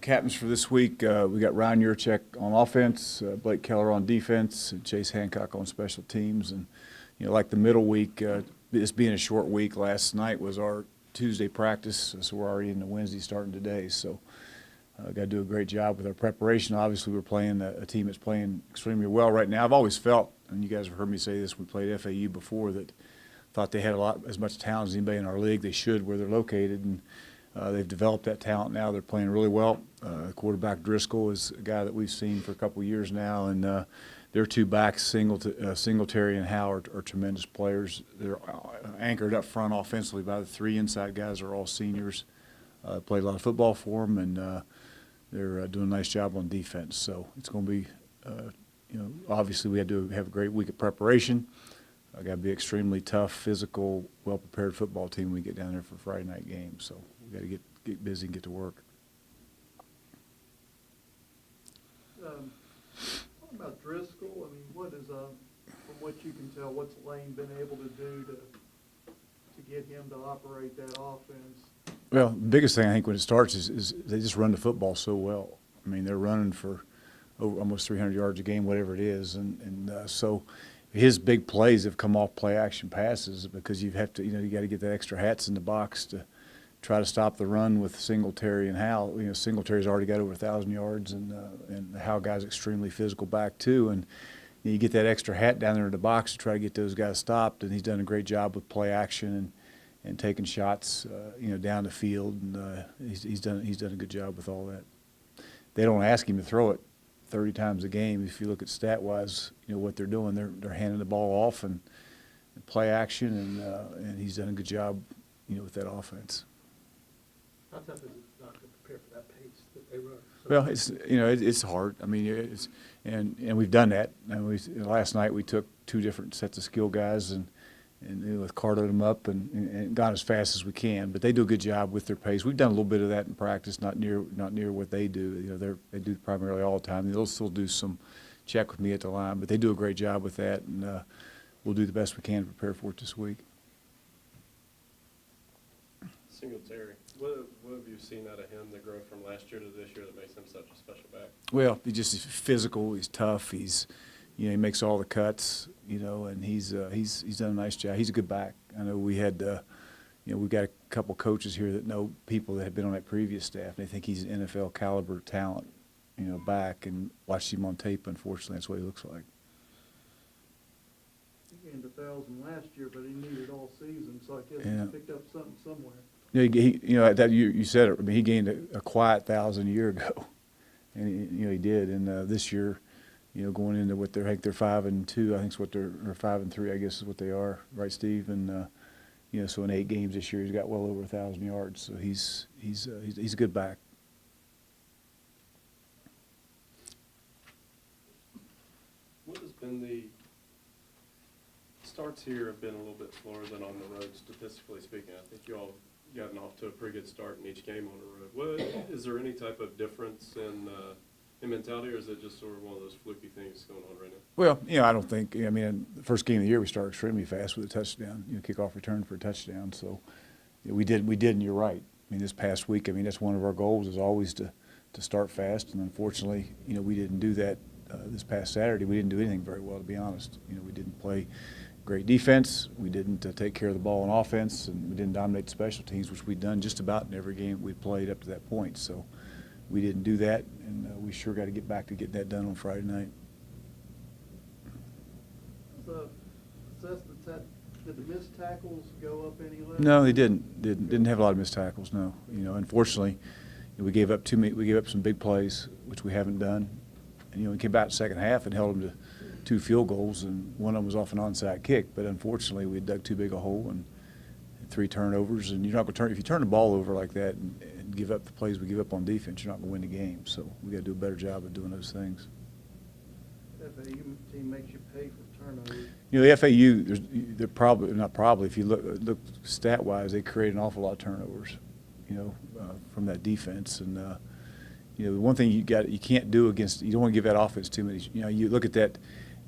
captains for this week, we got Ryan Yurchek on offense, Blake Keller on defense, and Chase Hancock on special teams. And, like the middle week, this being a short week, last night was our Tuesday practice, so we're already into Wednesday starting today. So got to do a great job with our preparation. Obviously, we're playing a team that's playing extremely well right now. I've always felt, and you guys have heard me say this, we played FAU before, that thought they had as much talent as anybody in our league. They should where they're located, and they've developed that talent now. They're playing really well. Quarterback Driscoll is a guy that we've seen for a couple of years now, and their two backs, Singletary and Howard, are tremendous players. They're anchored up front offensively by the three inside guys are all seniors. Played a lot of football for them, and they're doing a nice job on defense. So it's going to be, obviously we had to have a great week of preparation. Got to be extremely tough, physical, well-prepared football team when we get down there for Friday night games. So we got to get busy and get to work. What about Driscoll? I mean, what is, from what you can tell, what's Lane been able to do to get him to operate that offense? Well, the biggest thing I think when it starts is they just run the football so well. I mean, they're running for over almost 300 yards a game, whatever it is, and so his big plays have come off play action passes because you have to, you got to get that extra hats in the box to try to stop the run with Singletary and Howell. Singletary's already got over 1,000 yards, and the Howell guy's extremely physical back too, and you get that extra hat down there in the box to try to get those guys stopped, and he's done a great job with play action and taking shots, down the field, and he's done a good job with all that. They don't ask him to throw it 30 times a game. If you look at stat-wise, what they're doing, they're handing the ball off and play action, and he's done a good job, with that offense. How tough is it not to prepare for that pace that they run? Well, it's hard. I mean, and we've done that. And last night we took two different sets of skill guys and with carted them up and gone as fast as we can. But they do a good job with their pace. We've done a little bit of that in practice, not near what they do. They do primarily all the time. They'll still do some check with me at the line, but they do a great job with that, and we'll do the best we can to prepare for it this week. Singletary, what have you seen out of him, the growth from last year to this year that makes him such a special back? Well, he's physical. He's tough. He makes all the cuts, and he's done a nice job. He's a good back. I know we had, we've got a couple coaches here that know people that have been on that previous staff. They think he's an NFL caliber talent, back, and watched him on tape. Unfortunately, that's what he looks like. He gained 1,000 last year, but he needed all season, so I guess Yeah. he picked up something somewhere. That you said it. I mean, he gained a quiet 1,000 a year ago, and he did. And this year, going into what they're 5-2, I think is what they're, or 5-3, I guess is what they are, right, Steve? And so in 8 games this year, he's got well over 1,000 yards. So he's a good back. What has been the starts here have been a little bit slower than on the road, statistically speaking. I think you all gotten off to a pretty good start in each game on the road. Is there any type of difference in mentality, or is it just sort of one of those fluky things going on right now? Well, I don't think. I mean, the first game of the year we started extremely fast with a touchdown. Kickoff return for a touchdown. So we did, and you're right. I mean, this past week, that's one of our goals is always to start fast, and unfortunately, we didn't do that this past Saturday. We didn't do anything very well, to be honest. We didn't play great defense. We didn't take care of the ball on offense, and we didn't dominate the special teams, which we'd done just about in every game we played up to that point. So we didn't do that, and we sure got to get back to getting that done on Friday night. So, did the missed tackles go up any less? No, they didn't have a lot of missed tackles. No, unfortunately, we gave up some big plays, which we haven't done. And we came back in the second half and held them to 2 field goals, and one of them was off an onside kick. But unfortunately, we dug too big a hole and 3 turnovers. And you're not going to if you turn the ball over like that and give up the plays we give up on defense, you're not going to win the game. So we got to do a better job of doing those things. FAU team makes you pay for turnovers. The FAU, they're probably not probably. If you look stat-wise, they create an awful lot of turnovers, from that defense. And the one thing you can't do against, you don't want to give that offense too many. You look at that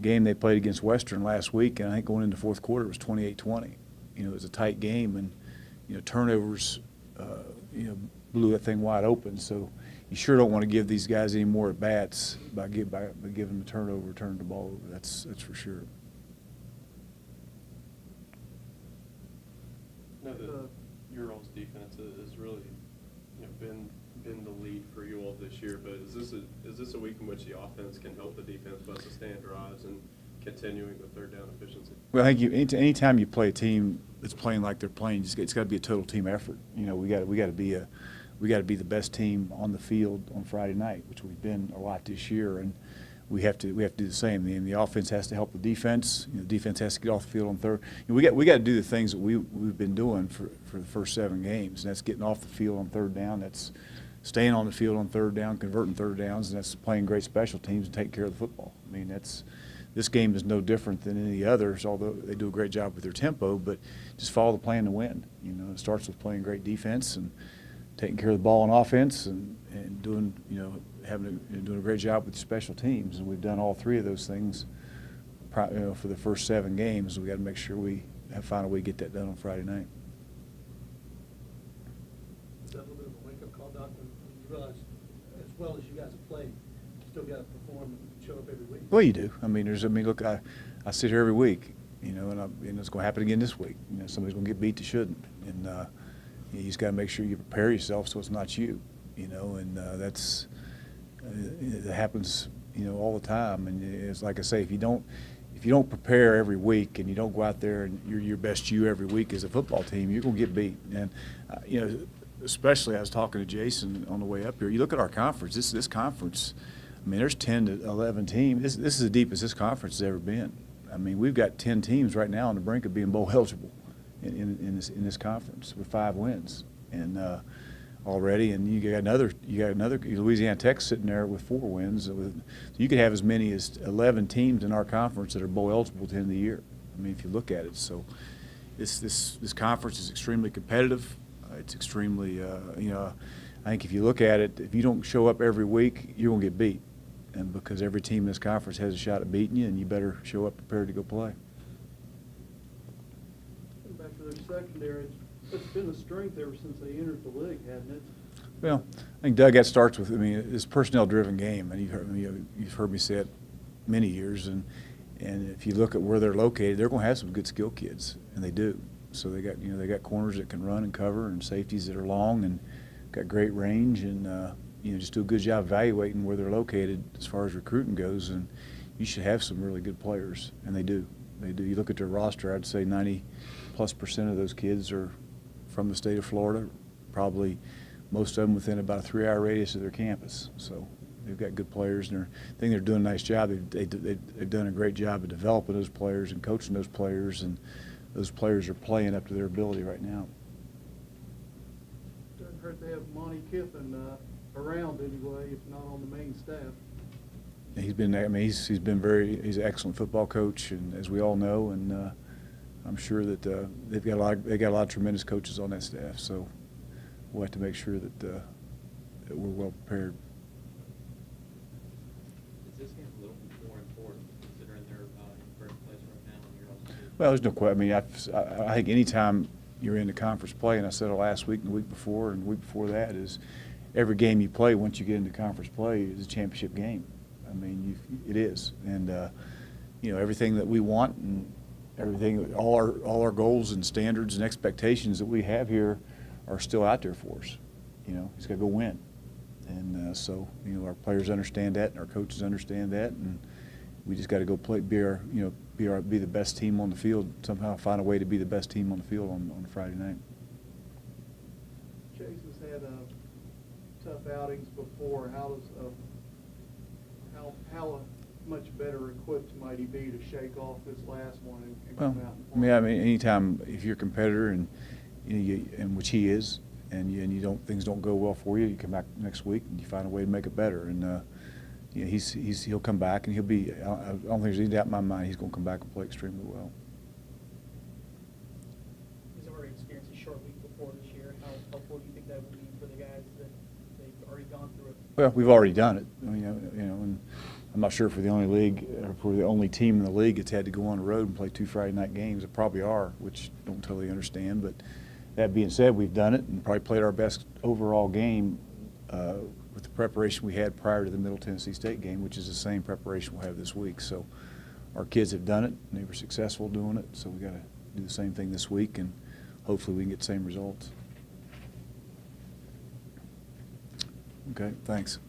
game they played against Western last week, and I think going into fourth quarter it was 28-20. It was a tight game, and turnovers, blew that thing wide open. So, you sure don't want to give these guys any more at bats by giving them a turnover, turning the ball over. That's for sure. Know that your all's defense has really, been the lead for you all this year, but is this a week in which the offense can help the defense by sustaining drives and continuing the third down efficiency? Well, I think anytime you play a team that's playing like they're playing, it's got to be a total team effort. We got to be the best team on the field on Friday night, which we've been a lot this year, and we have to do the same. The offense has to help the defense. The defense has to get off the field on third. We got to do the things that we've been doing for the first 7 games, and that's getting off the field on third down. That's staying on the field on third down, converting third downs, and that's playing great special teams and taking care of the football. I mean, this game is no different than any others, although they do a great job with their tempo, but just follow the plan to win. It starts with playing great defense and taking care of the ball on offense and doing, doing a great job with special teams. And we've done all 3 of those things, for the first 7 games. We got to make sure we find a way to get that done on Friday night. Is that a little bit of a wake-up call, Doc, when you realize as well as you guys have played, you still got to perform and show up every week? Well, you do. Look, I sit here every week, and it's going to happen again this week. Somebody's going to get beat that shouldn't, and you just got to make sure you prepare yourself so it's not you. And that happens, all the time. And it's like I say, if you don't prepare every week and you don't go out there and you're your best you every week as a football team, you're going to get beat. And especially I was talking to Jason on the way up here. You look at our conference. This conference. There's 10 to 11 teams. This is the deepest this conference has ever been. We've got 10 teams right now on the brink of being bowl eligible in this conference with 5 wins and already. And you got another Louisiana Tech sitting there with 4 wins. So you could have as many as 11 teams in our conference that are bowl eligible at the end of the year. If you look at it, so this conference is extremely competitive. It's extremely I think if you look at it, if you don't show up every week, you're gonna get beat. And because every team in this conference has a shot at beating you, and you better show up prepared to go play. Back to their secondary, it's been a strength ever since they entered the league, hasn't it? Well, I think, Doug, that starts with, it's a personnel-driven game, and you've heard me say it many years, and if you look at where they're located, they're going to have some good skill kids, and they do. So they got corners that can run and cover, and safeties that are long, and got great range, and just do a good job evaluating where they're located as far as recruiting goes, and you should have some really good players, and they do. You look at their roster, I'd say 90+% of those kids are from the state of Florida, probably most of them within about a 3-hour radius of their campus. So they've got good players, and I think they're doing a nice job. They've done a great job of developing those players and coaching those players, and those players are playing up to their ability right now. Doesn't hurt to have Monty Kiffin around anyway, if not on the main staff. He's been he's an excellent football coach, and as we all know, and I'm sure that they've got a lot of tremendous coaches on that staff. So we'll have to make sure that we're well prepared. Is this game a little more important considering they're in first place right now and you're also? Well, there's no question. I think anytime you're in the conference play, and I said it last week and the week before and the week before that, is every game you play once you get into conference play is a championship game. It is, and everything that we want and everything, all our goals and standards and expectations that we have here are still out there for us. He's got to go win, and so our players understand that, and our coaches understand that, and we just got to go play, be the best team on the field. Somehow find a way to be the best team on the field on Friday night. Chase has had tough outings before. How much better equipped might he be to shake off this last one and come out and play? Anytime if you're a competitor and and which he is, and things don't go well for you, you come back next week and you find a way to make it better. And he'll come back and he'll be. I don't think there's any doubt in my mind he's going to come back and play extremely well. He's already experienced a short week before this year. How helpful do you think that would be for the guys that they've already gone through it? Well, we've already done it. And I'm not sure if we're the only league, or if we're the only team in the league that's had to go on the road and play 2 Friday night games. It probably are, which I don't totally understand. But that being said, we've done it and probably played our best overall game with the preparation we had prior to the Middle Tennessee State game, which is the same preparation we'll have this week. So our kids have done it, and they were successful doing it, so we got to do the same thing this week, and hopefully we can get the same results. Okay, thanks.